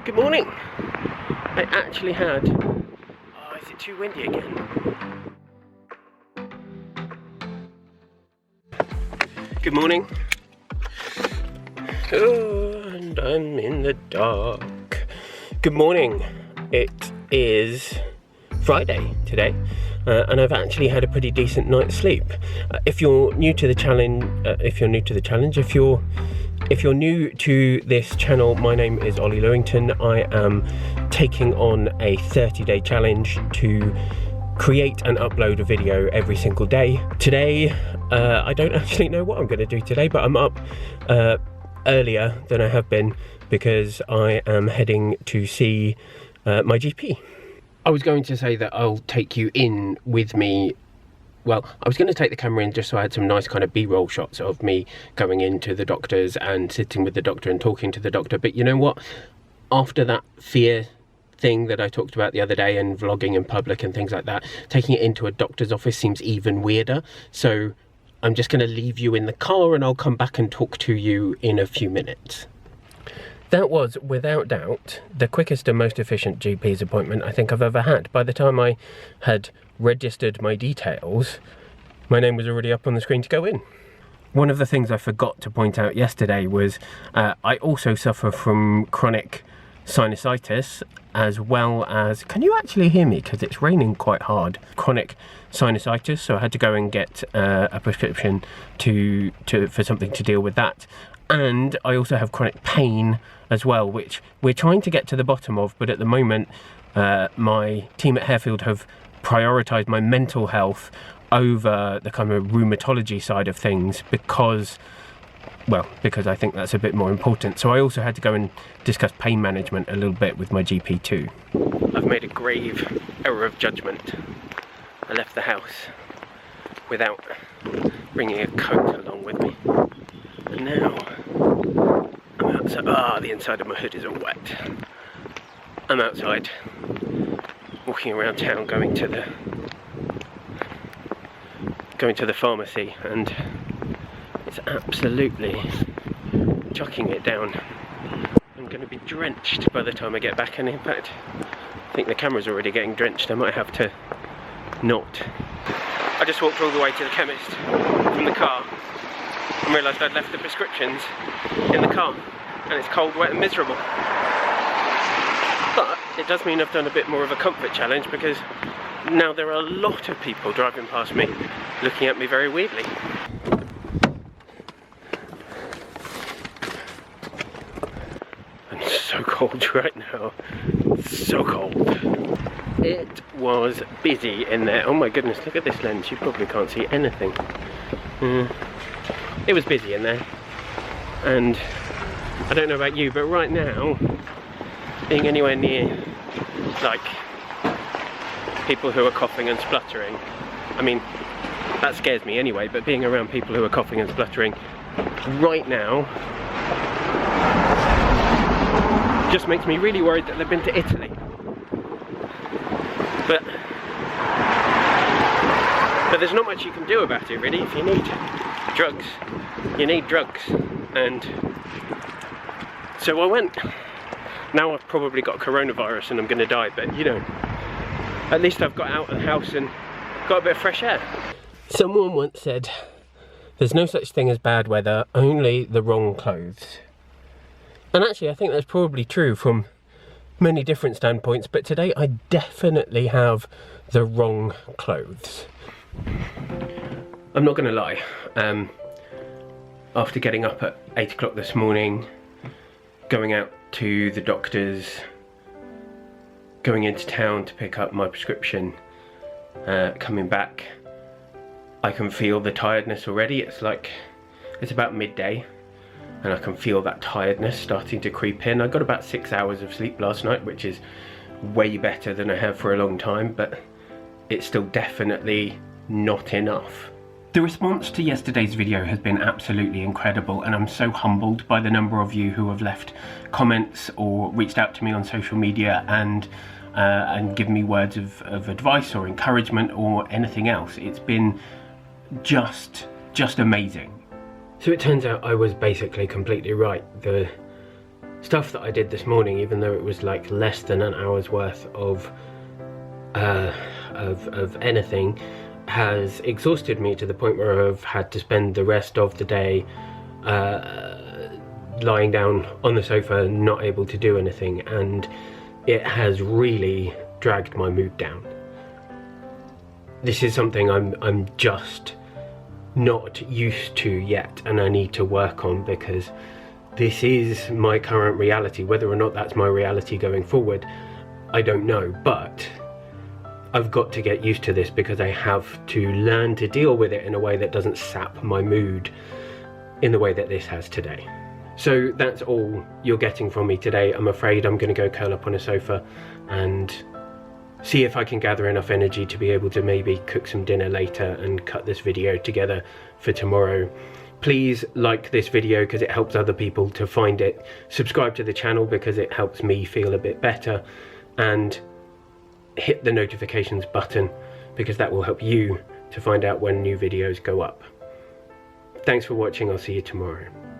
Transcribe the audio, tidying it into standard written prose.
Good morning. I actually had... Oh, is it too windy again? Good morning. Oh, and I'm in the dark. Good morning. It is Friday today, and I've actually had a pretty decent night's sleep. If you're new to the challenge, if you're new to this channel, my name is Ollie Lewington. I am taking on a 30-day challenge to create and upload a video every single day. Today, I don't actually know what I'm going to do today, but I'm up earlier than I have been because I am heading to see my GP. I was going to say that I'll take you in with me. Well, I was going to take the camera in just so I had some nice kind of B-roll shots of me going into the doctor's and sitting with the doctor and talking to the doctor. But you know what? After that fear thing that I talked about the other day and vlogging in public and things like that, taking it into a doctor's office seems even weirder. So I'm just going to leave you in the car and I'll come back and talk to you in a few minutes. That was, without doubt, the quickest and most efficient GP's appointment I think I've ever had. By the time I had registered my details, my name was already up on the screen to go in. One of the things I forgot to point out yesterday was I also suffer from chronic sinusitis, as well as, can you actually hear me because it's raining quite hard, chronic sinusitis, so I had to go and get a prescription for something to deal with that. And I also have chronic pain as well, which we're trying to get to the bottom of, but at the moment my team at Harefield have prioritised my mental health over the kind of rheumatology side of things because I think that's a bit more important. So I also had to go and discuss pain management a little bit with my GP too. I've made a grave error of judgment. I left the house without bringing a coat along with me. And now I'm outside. The inside of my hood is all wet. I'm outside, walking around town, going to the pharmacy, and it's absolutely chucking it down. I'm going to be drenched by the time I get back, and in fact, I think the camera's already getting drenched. I might have to not. I just walked all the way to the chemist from the car and realised I'd left the prescriptions in the car, and it's cold, wet and miserable. But it does mean I've done a bit more of a comfort challenge, because now there are a lot of people driving past me looking at me very weirdly. I'm so cold right now, so cold. It was busy in there. Oh my goodness, look at this lens, you probably can't see anything. It was busy in there, and I don't know about you, but right now, being anywhere near like people who are coughing and spluttering, I mean, that scares me anyway, but being around people who are coughing and spluttering right now just makes me really worried that they've been to Italy. But there's not much you can do about it really. If you need drugs, you need drugs, and so I went. Now I've probably got coronavirus and I'm going to die, but you know, at least I've got out of the house and got a bit of fresh air. Someone once said, there's no such thing as bad weather, only the wrong clothes. And actually I think that's probably true from many different standpoints, but today I definitely have the wrong clothes. I'm not going to lie, after getting up at 8 o'clock this morning, going out to the doctor's, going into town to pick up my prescription, coming back, I can feel the tiredness already. It's about midday and I can feel that tiredness starting to creep in. I got about 6 hours of sleep last night, which is way better than I have for a long time, but it's still definitely not enough. The response to yesterday's video has been absolutely incredible, and I'm so humbled by the number of you who have left comments or reached out to me on social media and given me words of advice or encouragement or anything else. It's been just amazing. So it turns out I was basically completely right. The stuff that I did this morning, even though it was like less than an hour's worth of anything, has exhausted me to the point where I've had to spend the rest of the day lying down on the sofa, not able to do anything, and it has really dragged my mood down. This is something I'm just not used to yet, and I need to work on, because this is my current reality. Whether or not that's my reality going forward, I don't know, but I've got to get used to this, because I have to learn to deal with it in a way that doesn't sap my mood in the way that this has today. So that's all you're getting from me today. I'm afraid I'm going to go curl up on a sofa and see if I can gather enough energy to be able to maybe cook some dinner later and cut this video together for tomorrow. Please like this video because it helps other people to find it. Subscribe to the channel because it helps me feel a bit better, and hit the notifications button because that will help you to find out when new videos go up. Thanks for watching. I'll see you tomorrow.